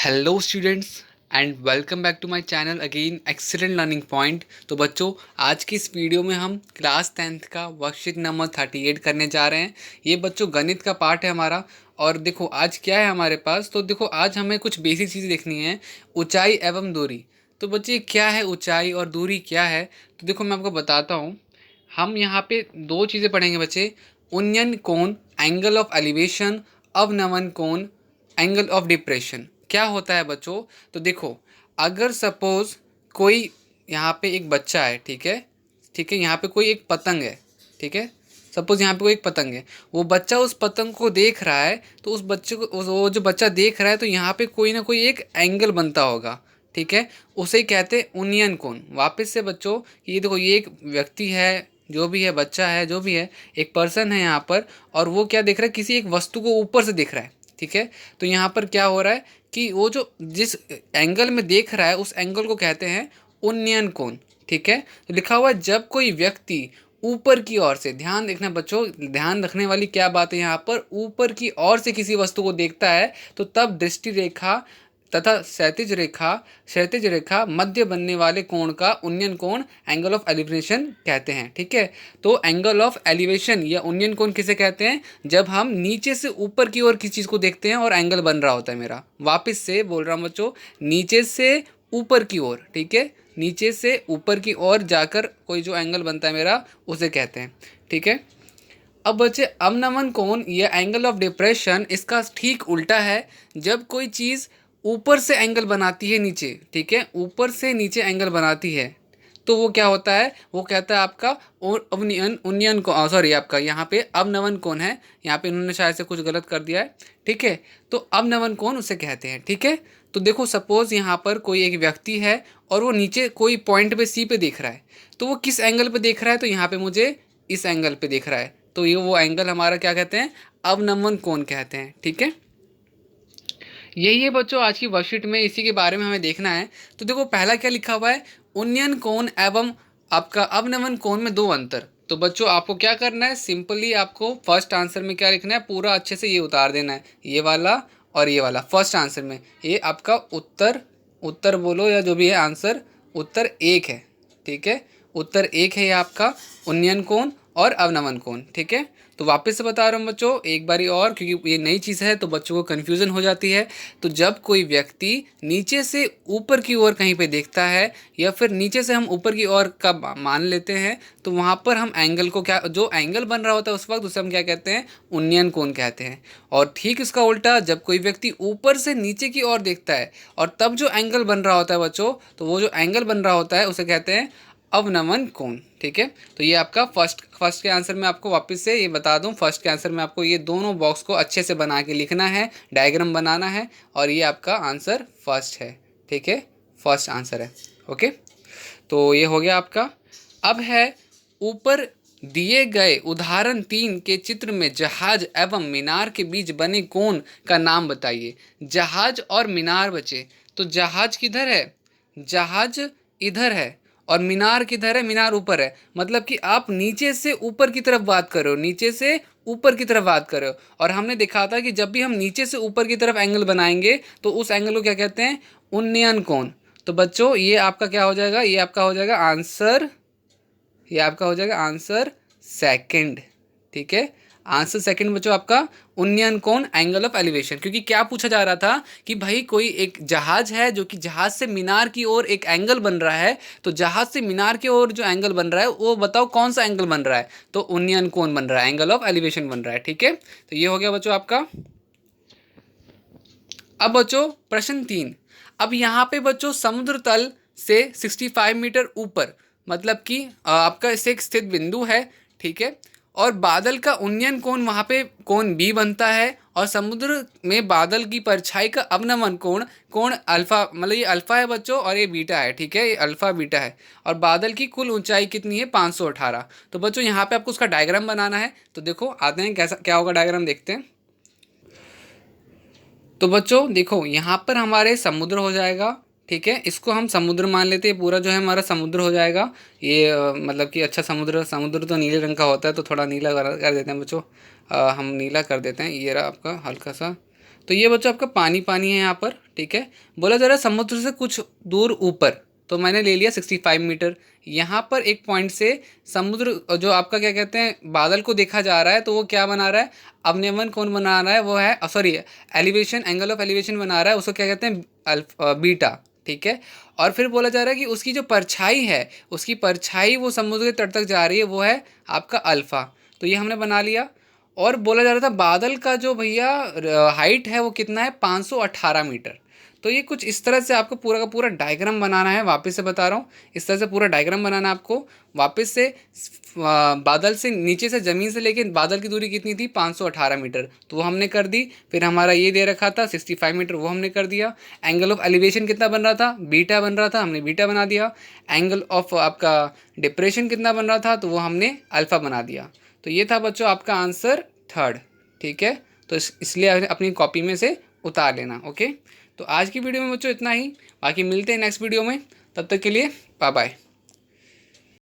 Hello students and welcome back to my channel again excellent learning point. तो बच्चों, आज की इस वीडियो में हम क्लास 10th का वर्कशीट नंबर 38 करने जा रहे हैं। ये बच्चों गणित का पार्ट है हमारा। और देखो आज क्या है हमारे पास, तो देखो आज हमें कुछ बेसिक चीज़ें देखनी है। ऊंचाई एवं दूरी। तो बच्चे क्या है ऊंचाई और दूरी क्या है, तो देखो मैं आपको बताता हूँ। हम यहाँ पे दो चीज़ें पढ़ेंगे बच्चे। उन्नयन कोण एंगल ऑफ एलिवेशन, अवनमन कोण एंगल ऑफ डिप्रेशन। क्या होता है बच्चों, तो देखो अगर सपोज कोई यहाँ पे एक बच्चा है, ठीक है, ठीक है, यहाँ पे कोई एक पतंग है, ठीक है। सपोज यहाँ पे कोई एक पतंग है, वो बच्चा उस पतंग को देख रहा है, तो उस बच्चे को वो जो बच्चा देख रहा है, तो यहाँ पे कोई ना कोई एक एंगल बनता होगा, ठीक है। उसे ही कहते हैं उन्नयन कोण। वापस से बच्चों, ये देखो ये एक व्यक्ति है, जो भी है बच्चा है, जो भी है एक पर्सन है यहाँ पर, और वो क्या देख रहा है, किसी एक वस्तु को ऊपर से देख रहा है, ठीक है। तो यहाँ पर क्या हो रहा है कि वो जो जिस एंगल में देख रहा है उस एंगल को कहते हैं उन्नयन कोण, ठीक है। तो लिखा हुआ है जब कोई व्यक्ति ऊपर की ओर से, ध्यान देखना बच्चों, ध्यान रखने वाली क्या बात है यहाँ पर, ऊपर की ओर से किसी वस्तु को देखता है, तो तब दृष्टि रेखा तथा क्षैतिज रेखा मध्य बनने वाले कोण का उन्नयन कोण एंगल ऑफ एलिवेशन कहते हैं, ठीक है। तो एंगल ऑफ एलिवेशन या उन्नयन कोण किसे कहते हैं, जब हम नीचे से ऊपर की ओर किसी चीज़ को देखते हैं और एंगल बन रहा होता है मेरा। वापस से बोल रहा हूँ बच्चों, नीचे से ऊपर की ओर, ठीक है, नीचे से ऊपर की ओर जाकर कोई जो एंगल बनता है मेरा, उसे कहते हैं, ठीक है। अब बच्चे अवनमन कोण या एंगल ऑफ डिप्रेशन, इसका ठीक उल्टा है। जब कोई चीज़ ऊपर से एंगल बनाती है नीचे, ठीक है, ऊपर से नीचे एंगल बनाती है, तो वो क्या होता है, वो कहता है आपका अवनयन उन्नयन को, सॉरी आपका यहाँ पे अवनमन कोण है, यहाँ पे इन्होंने शायद से कुछ गलत कर दिया है, ठीक है। तो अवनमन कोण उसे कहते हैं, ठीक है। तो देखो सपोज यहाँ पर कोई एक व्यक्ति है और वो नीचे कोई पॉइंट पे सी पे देख रहा है, तो वो किस एंगल पे देख रहा है, तो यहाँ पे मुझे इस एंगल पे देख रहा है, तो ये वो एंगल हमारा क्या कहते हैं, अवनमन कोण कहते हैं, ठीक है। यही है बच्चों आज की वर्कशीट में, इसी के बारे में हमें देखना है। तो देखो पहला क्या लिखा हुआ है, उन्नयन कोण एवं आपका अवनमन कोण में दो अंतर। तो बच्चों आपको क्या करना है, सिंपली आपको फर्स्ट आंसर में क्या लिखना है, पूरा अच्छे से ये उतार देना है, ये वाला और ये वाला फर्स्ट आंसर में। ये आपका उत्तर, उत्तर बोलो या जो भी है आंसर, उत्तर एक है, ठीक है। उत्तर एक है ये आपका उन्नयन कोण और अवनमन कोण, ठीक है। तो वापस से बता रहा हूँ बच्चों एक बारी और, क्योंकि ये नई चीज़ है तो बच्चों को कन्फ्यूज़न हो जाती है। तो जब कोई व्यक्ति नीचे से ऊपर की ओर कहीं पे देखता है, या फिर नीचे से हम ऊपर की ओर का मान लेते हैं, तो वहाँ पर हम एंगल को क्या, जो एंगल बन रहा होता है उस वक्त, उसे हम क्या कहते हैं, उन्नयन कोण कहते हैं। और ठीक इसका उल्टा, जब कोई व्यक्ति ऊपर से नीचे की ओर देखता है और तब जो एंगल बन रहा होता है बच्चों, तो वो जो एंगल बन रहा होता है उसे कहते हैं अवनमन कोण, ठीक है। तो ये आपका फर्स्ट के आंसर में आपको वापस से ये बता दूं, फर्स्ट के आंसर में आपको ये दोनों बॉक्स को अच्छे से बना के लिखना है, डायग्राम बनाना है, और ये आपका आंसर फर्स्ट है, ठीक है, फर्स्ट आंसर है, ओके। तो ये हो गया आपका। अब है ऊपर दिए गए उदाहरण 3 के चित्र में जहाज एवं मीनार के बीच बने कोण का नाम बताइए। जहाज और मीनार बचे, तो जहाज किधर है, जहाज इधर है, और मीनार किधर है, मीनार ऊपर है। मतलब कि आप नीचे से ऊपर की तरफ बात कर रहे हो, नीचे से ऊपर की तरफ बात कर रहे हो। और हमने देखा था कि जब भी हम नीचे से ऊपर की तरफ एंगल बनाएंगे तो उस एंगल को क्या कहते हैं, उन्नयन कोण। तो बच्चों ये आपका क्या हो जाएगा, ये आपका हो जाएगा आंसर, ये आपका हो जाएगा आंसर सेकंड, ठीक है। आंसर सेकंड बच्चों आपका उन्नयन कोण एंगल ऑफ एलिवेशन। क्योंकि क्या पूछा जा रहा था कि भाई कोई एक जहाज है, जो कि जहाज से मीनार की ओर एक एंगल बन रहा है, तो जहाज से मीनार की ओर जो एंगल बन रहा है वो बताओ कौन सा एंगल बन रहा है, तो उन्नयन कोण बन रहा है, एंगल ऑफ एलिवेशन बन रहा है, ठीक है। तो ये हो गया बच्चों आपका। अब बच्चों प्रश्न 3। अब यहाँ पे बच्चों समुद्र तल से 65 मीटर ऊपर, मतलब कि आपका इससे एक स्थित बिंदु है, ठीक है, और बादल का उन्नयन कोण वहाँ पे कोण बी बनता है, और समुद्र में बादल की परछाई का अवनमन कोण कोण अल्फा, मतलब ये अल्फा है बच्चों और ये बीटा है, ठीक है, ये अल्फा बीटा है। और बादल की कुल ऊंचाई कितनी है, 518। तो बच्चों यहाँ पे आपको उसका डायग्राम बनाना है। तो देखो आते हैं कैसा क्या होगा, डायग्राम देखते हैं। तो बच्चों देखो यहाँ पर हमारे समुद्र हो जाएगा, ठीक है, इसको हम समुद्र मान लेते हैं, पूरा जो है हमारा समुद्र हो जाएगा। ये मतलब कि अच्छा समुद्र, समुद्र तो नीले रंग का होता है, तो थोड़ा नीला कर देते हैं बच्चों, हम नीला कर देते हैं, ये रहा आपका हल्का सा। तो ये बच्चों आपका पानी पानी है यहाँ पर, ठीक है। बोला जा रहा है समुद्र से कुछ दूर ऊपर, तो मैंने ले लिया 65 मीटर। यहाँ पर एक पॉइंट से समुद्र जो आपका क्या कहते हैं बादल को देखा जा रहा है, तो वो क्या बना रहा है, अवनमन कौन बना रहा है, वो है sorry elevation, angle of elevation बना रहा है, उसको क्या कहते हैं बीटा, ठीक है। और फिर बोला जा रहा है कि उसकी जो परछाई है, उसकी परछाई वो समुद्र के तट तक जा रही है, वो है आपका अल्फ़ा। तो ये हमने बना लिया। और बोला जा रहा था बादल का जो भैया हाइट है वो कितना है, 518 मीटर। तो ये कुछ इस तरह से आपको पूरा का पूरा डायग्राम बनाना है, वापस से बता रहा हूँ, इस तरह से पूरा डायग्राम बनाना है आपको। वापस से बादल से नीचे से ज़मीन से लेके बादल की दूरी कितनी थी, 518 मीटर, तो वो हमने कर दी। फिर हमारा ये दे रखा था 65 मीटर, वो हमने कर दिया। एंगल ऑफ एलिवेशन कितना बन रहा था, बीटा बन रहा था, हमने बीटा बना दिया। एंगल ऑफ आपका डिप्रेशन कितना बन रहा था, तो वो हमने अल्फ़ा बना दिया। तो ये था बच्चों आपका आंसर थर्ड, ठीक है। तो इसलिए अपनी कॉपी में से उतार लेना, ओके। तो आज की वीडियो में बच्चों इतना ही, बाकी मिलते हैं नेक्स्ट वीडियो में, तब तक के लिए बाय बाय।